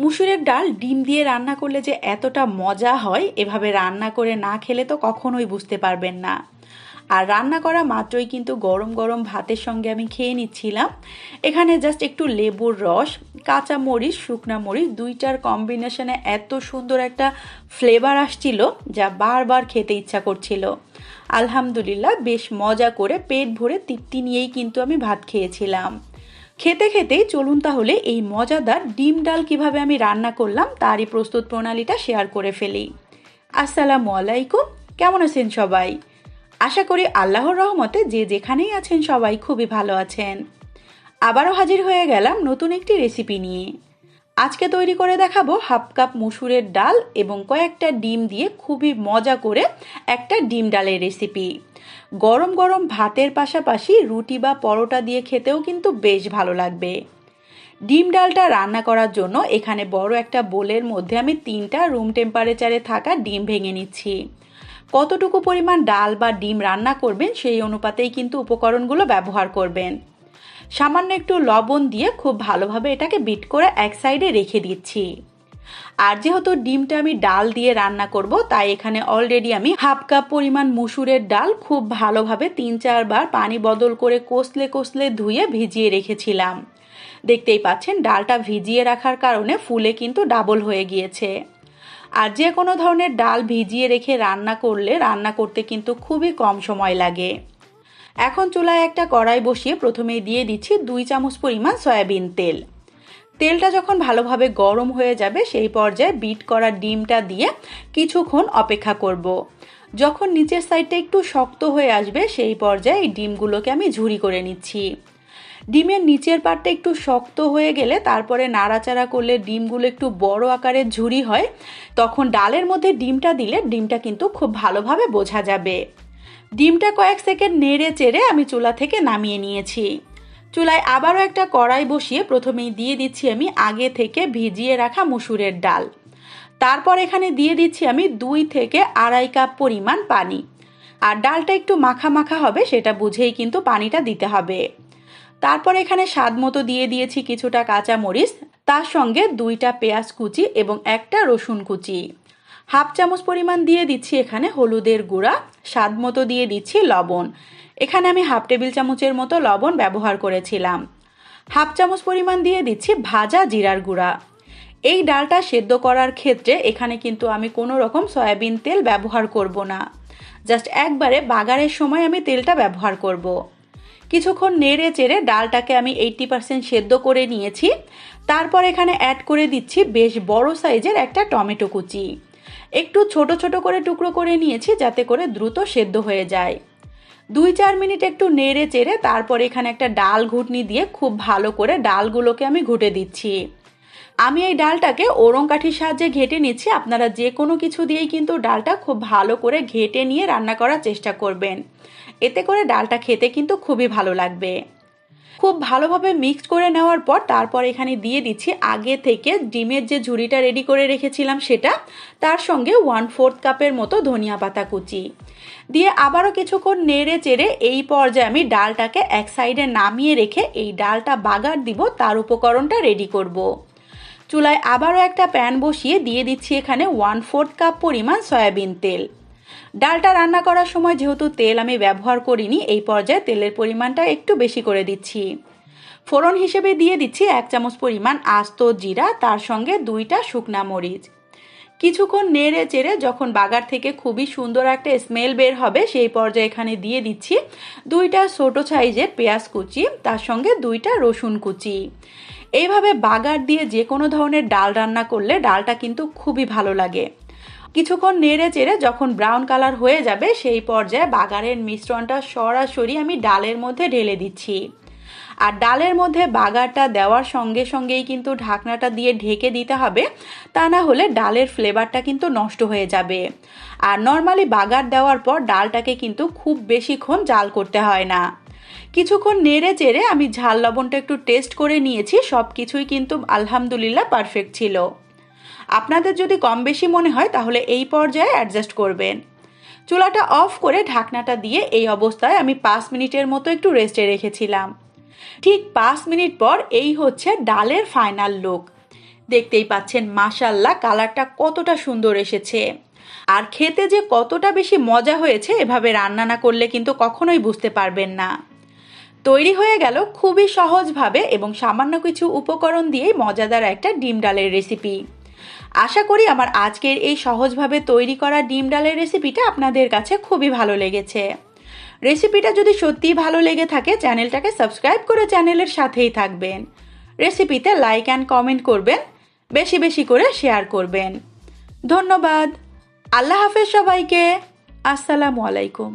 মুসুরের ডাল ডিম দিয়ে রান্না করলে যে এতটা মজা হয় এভাবে রান্না করে না খেলে তো কখনোই বুঝতে পারবেন না। আর রান্না করা মাত্রই কিন্তু গরম গরম ভাতের সঙ্গে আমি খেয়ে নিচ্ছিলাম। এখানে জাস্ট একটু লেবুর রস, কাঁচা মরিচ, শুকনা মরিচ দুইটার কম্বিনেশনে এত সুন্দর একটা ফ্লেভার আসছিল যা বারবার খেতে ইচ্ছা করছিল। আলহামদুলিল্লাহ বেশ মজা করে পেট ভরে তৃপ্তি নিয়েই কিন্তু আমি ভাত খেয়েছিলাম। খেতে খেতেই চলুন তাহলে এই মজাদার ডিম ডাল কিভাবে আমি রান্না করলাম তারই প্রস্তুত প্রণালীটা শেয়ার করে ফেলি। আসসালামু আলাইকুম, কেমন আছেন সবাই? আশা করি আল্লাহর রহমতে যে যেখানেই আছেন সবাই খুবই ভালো আছেন। আবারও হাজির হয়ে গেলাম নতুন একটি রেসিপি নিয়ে। আজকে তৈরি করে দেখাবো হাফ কাপ মসুরের ডাল এবং কয়েকটা ডিম দিয়ে খুবই মজা করে একটা ডিম ডালের রেসিপি। গরম গরম ভাতের পাশাপাশি রুটি বা পরোটা দিয়ে খেতেও কিন্তু বেশ ভালো লাগবে। ডিম ডালটা রান্না করার জন্য এখানে বড় একটা বোলের মধ্যে আমি 3টা রুম টেম্পারেচারে থাকা ডিম ভেঙে নিচ্ছি। কতটুকু পরিমাণ ডাল বা ডিম রান্না করবেন সেই অনুপাতেই কিন্তু উপকরণগুলো ব্যবহার করবেন। সামান্য একটু লবণ দিয়ে খুব ভালোভাবে এটাকে বিট করে এক সাইডে রেখে দিচ্ছি। আর যেহেতু ডিমটা আমি ডাল দিয়ে রান্না করব তাই এখানে অলরেডি আমি হাফ কাপ পরিমাণ মসুরের ডাল খুব ভালোভাবে 3-4 বার পানি বদল করে কষলে কষলে ধুয়ে ভিজিয়ে রেখেছিলাম। দেখতেই পাচ্ছেন ডালটা ভিজিয়ে রাখার কারণে ফুলে কিন্তু ডাবল হয়ে গিয়েছে। আর যে কোনো ধরনের ডাল ভিজিয়ে রেখে রান্না করলে রান্না করতে কিন্তু খুবই কম সময় লাগে। এখন চুলায় একটা কড়াই বসিয়ে প্রথমেই দিয়ে দিচ্ছি 2 চামচ পরিমাণ সয়াবিন তেল। তেলটা যখন ভালোভাবে গরম হয়ে যাবে সেই পর্যায়ে বিট করা ডিমটা দিয়ে কিছুক্ষণ অপেক্ষা করব। যখন নিচের সাইডটা একটু শক্ত হয়ে আসবে সেই পর্যায়ে এই ডিমগুলোকে আমি ঝুরি করে নিচ্ছি। ডিমের নিচের পাটটা একটু শক্ত হয়ে গেলে তারপরে নাড়াচাড়া করলে ডিমগুলো একটু বড় আকারের ঝুরি হয়, তখন ডালের মধ্যে ডিমটা দিলে ডিমটা কিন্তু খুব ভালোভাবে বোঝা যাবে। ডিমটা কয়েক সেকেন্ড নেড়ে চেড়ে আমি চুলা থেকে নামিয়ে নিয়েছি। চুলায় আবারও একটা কড়াই বসিয়ে প্রথমেই দিয়ে দিচ্ছি আমি আগে থেকে ভিজিয়ে রাখা মসুরের ডাল। তারপর এখানে দিয়ে দিচ্ছি আমি 2 থেকে আড়াই কাপ পরিমাণ পানি। আর ডালটা একটু মাখা মাখা হবে সেটা বুঝেই কিন্তু পানিটা দিতে হবে। তারপর এখানে স্বাদ মতো দিয়ে দিয়েছি কিছুটা কাঁচা মরিচ, তার সঙ্গে 2টা পেঁয়াজ কুচি এবং একটা রসুন কুচি। হাফ চামচ পরিমাণ দিয়ে দিচ্ছি এখানে হলুদের গুঁড়া, স্বাদ মতো দিয়ে দিচ্ছি লবণ। এখানে আমি হাফ টেবিল চামচের মতো লবণ ব্যবহার করেছিলাম। হাফ চামচ পরিমাণ দিয়ে দিচ্ছি ভাজা জিরার গুঁড়া। এই ডালটা সেদ্ধ করার ক্ষেত্রে এখানে কিন্তু আমি কোনো রকম সয়াবিন তেল ব্যবহার করব না, জাস্ট একবারে বাগারের সময় আমি তেলটা ব্যবহার করব। কিছুক্ষণ নেড়ে চেড়ে ডালটাকে আমি 80% সেদ্ধ করে নিয়েছি। তারপর এখানে অ্যাড করে দিচ্ছি বেশ বড় সাইজের একটা টমেটো কুচি। একটু ছোট ছোট করে টুকরো করে নিয়েছি যাতে করে দ্রুত সেদ্ধ হয়ে যায়। 2-4 মিনিট একটু নেড়ে চেড়ে তারপর এখানে একটা ডাল ঘুটনি দিয়ে খুব ভালো করে ডালগুলোকে আমি ঘুটে দিচ্ছি। আমি এই ডালটাকে ওরং কাঠির সাহায্যে ঘেটে নিচ্ছি। আপনারা যে কোনো কিছু দিয়েই কিন্তু ডালটা খুব ভালো করে ঘেটে নিয়ে রান্না করার চেষ্টা করবেন, এতে করে ডালটা খেতে কিন্তু খুবই ভালো লাগবে। খুব ভালোভাবে মিক্স করে নেওয়ার পর তারপর এখানে দিয়ে দিচ্ছি আগে থেকে ডিমের যে ঝুড়িটা রেডি করে রেখেছিলাম সেটা, তার সঙ্গে 1/4 কাপের মতো ধনিয়া পাতা কুচি দিয়ে আবারও কিছুক্ষণ নেড়ে চেড়ে এই পর্যায়ে আমি ডালটাকে এক সাইডে নামিয়ে রেখে এই ডালটা বাগার দিব তার উপকরণটা রেডি করব। চুলায় আবারও একটা প্যান বসিয়ে দিয়ে দিচ্ছি এখানে 1/4 কাপ পরিমাণ সয়াবিন তেল। ডালটা রান্না করার সময় যেহেতু তেল আমি ব্যবহার করিনি, এই পর্যায়ে তেলের পরিমাণটা একটু বেশি করে দিচ্ছি। ফোড়ন হিসেবে দিয়ে দিচ্ছি 1 চামচ পরিমাণ আস্ত জিরা, তার সঙ্গে 2টা শুকনা মরিচ। কিছুক্ষণ নেড়ে চেড়ে যখন বাগার থেকে খুবই সুন্দর একটা স্মেল বের হবে সেই পর্যায়ে এখানে দিয়ে দিচ্ছি 2টা ছোট সাইজের পেঁয়াজ কুচি, তার সঙ্গে 2টা রসুন কুচি। এইভাবে বাগার দিয়ে যে কোনো ধরনের ডাল রান্না করলে ডালটা কিন্তু খুবই ভালো লাগে। কিছুক্ষণ নেড়ে চেড়ে যখন ব্রাউন কালার হয়ে যাবে সেই পর্যায়ে বাগারের মিশ্রণটা সরাসরি আমি ডালের মধ্যে ঢেলে দিচ্ছি। আর ডালের মধ্যে বাগারটা দেওয়ার সঙ্গে সঙ্গেই কিন্তু ঢাকনাটা দিয়ে ঢেকে দিতে হবে, তা না হলে ডালের ফ্লেভারটা কিন্তু নষ্ট হয়ে যাবে। আর নর্মালি বাগার দেওয়ার পর ডালটাকে কিন্তু খুব বেশিক্ষণ জাল করতে হয় না। কিছুক্ষণ নেড়ে চেড়ে আমি ঝাল লবণটা একটু টেস্ট করে নিয়েছি, সব কিছুই কিন্তু আলহামদুলিল্লাহ পারফেক্ট ছিল। আপনাদের যদি কম বেশি মনে হয় তাহলে এই পর্যায়ে অ্যাডজাস্ট করবেন। চুলাটা অফ করে ঢাকনাটা দিয়ে এই অবস্থায় আমি 5 মিনিটের মতো একটু রেস্টে রেখেছিলাম। ঠিক 5 মিনিট পর এই হচ্ছে ডালের ফাইনাল লুক। দেখতেই পাচ্ছেন মাশাআল্লাহ কালারটা কতটা সুন্দর এসেছে। আর খেতে যে কতটা বেশি মজা হয়েছে এভাবে রান্না না করলে কিন্তু কখনোই বুঝতে পারবেন না। তৈরি হয়ে গেল খুবই সহজভাবে এবং সামান্য কিছু উপকরণ দিয়েই মজাদার একটা ডিম ডালের রেসিপি। আশা করি আমার আজকের এই সহজভাবে তৈরি করা ডিম ডালের রেসিপিটা আপনাদের কাছে খুবই ভালো লেগেছে। রেসিপিটা যদি সত্যিই ভালো লেগে থাকে চ্যানেলটাকে সাবস্ক্রাইব করে চ্যানেলের সাথেই থাকবেন। রেসিপিতে লাইক অ্যান্ড কমেন্ট করবেন, বেশি বেশি করে শেয়ার করবেন। ধন্যবাদ। আল্লাহ হাফেজ সবাইকে। আসসালামু আলাইকুম।